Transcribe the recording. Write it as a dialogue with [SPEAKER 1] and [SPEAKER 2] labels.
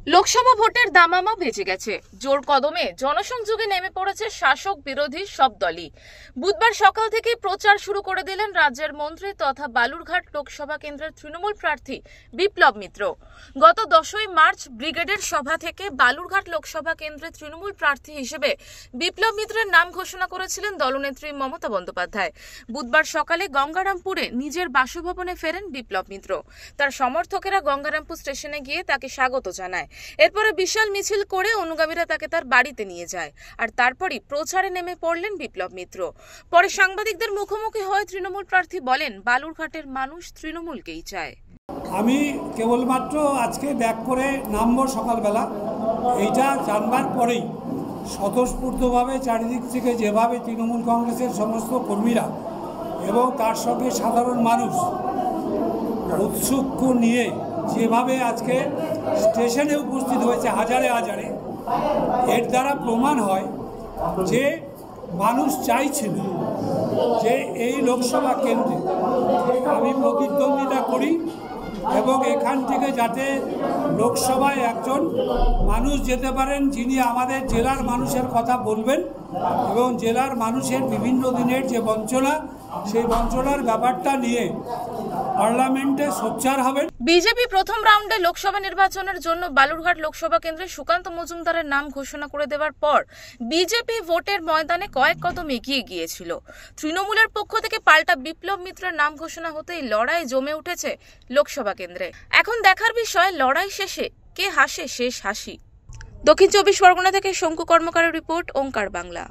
[SPEAKER 1] লোকসভা ভোটের দামামা বেজে গেছে। জোর কদমে জনসংযোগে নেমে পড়েছে শাসক বিরোধী সব দলই। বুধবার সকাল থেকে প্রচার শুরু করে দিলেন রাজ্যের মন্ত্রী তথা বালুরঘাট লোকসভা কেন্দ্রের তৃণমূল প্রার্থী বিপ্লব মিত্র। গত 10ই মার্চ ব্রিগেডের সভা থেকে বালুরঘাট লোকসভা কেন্দ্রের তৃণমূল প্রার্থী হিসেবে বিপ্লব মিত্রের নাম ঘোষণা করেছিলেন দলনেত্রী মমতা বন্দ্যোপাধ্যায়। বুধবার সকালে গঙ্গারামপুরে নিজের বাসভবনে ফেরেন বিপ্লব মিত্র। তার সমর্থকেরা গঙ্গারামপুর স্টেশনে গিয়ে তাকে স্বাগত জানায়। এরপরে বিশাল মিছিল করে অনুগামীরা তাকে তার বাড়িতে নিয়ে যায়, আর তারপরই প্রচারে নেমে পড়লেন বিপ্লব মিত্র। পরে সাংবাদিকদের মুখোমুখি হয়ে তৃণমূল প্রার্থী বলেন, বালুরঘাটের মানুষ তৃণমূলকেই চায়।
[SPEAKER 2] আমি কেবলমাত্র আজকে ব্যাক করে নামবো সকালবেলা, এইটা জানবার পরেই স্বতঃস্ফূর্তভাবে চারিদিক থেকে যেভাবে তৃণমূল কংগ্রেসের সমস্ত কর্মীরা এবং তার সঙ্গে সাধারণ মানুষ উৎসুক নিয়ে যেভাবে আজকে স্টেশনে উপস্থিত হয়েছে হাজারে হাজারে, এর দ্বারা প্রমাণ হয় যে মানুষ চাইছিল যে এই লোকসভা কেন্দ্রে আমি প্রতিদ্বন্দ্বিতা করি এবং এখান থেকে যাতে লোকসভায় একজন মানুষ যেতে পারেন যিনি আমাদের জেলার মানুষের কথা বলবেন এবং জেলার মানুষের বিভিন্ন দিনের যে বঞ্চনা, সেই বঞ্চনার ব্যাপারটা নিয়ে পার্লামেন্টে সোচ্চার হবেন।
[SPEAKER 1] বিজেপি প্রথম রাউন্ডে লোকসভা নির্বাচনের জন্য বালুরঘাট লোকসভা কেন্দ্রে সুকান্ত মজুমদারের নাম ঘোষণা করে দেওয়ার পর বিজেপি ভোটের ময়দানে কয়েক কদম এগিয়ে গিয়েছিল। তৃণমূলের পক্ষ থেকে পাল্টা বিপ্লব মিত্রের নাম ঘোষণা হতেই লড়াই জমে উঠেছে লোকসভা কেন্দ্রে। এখন দেখার বিষয়, লড়াই শেষে কে হাসে শেষ হাসি। দক্ষিণ 24 পরগনা থেকে শঙ্কু কর্মকারের রিপোর্ট, ওঙ্কার বাংলা।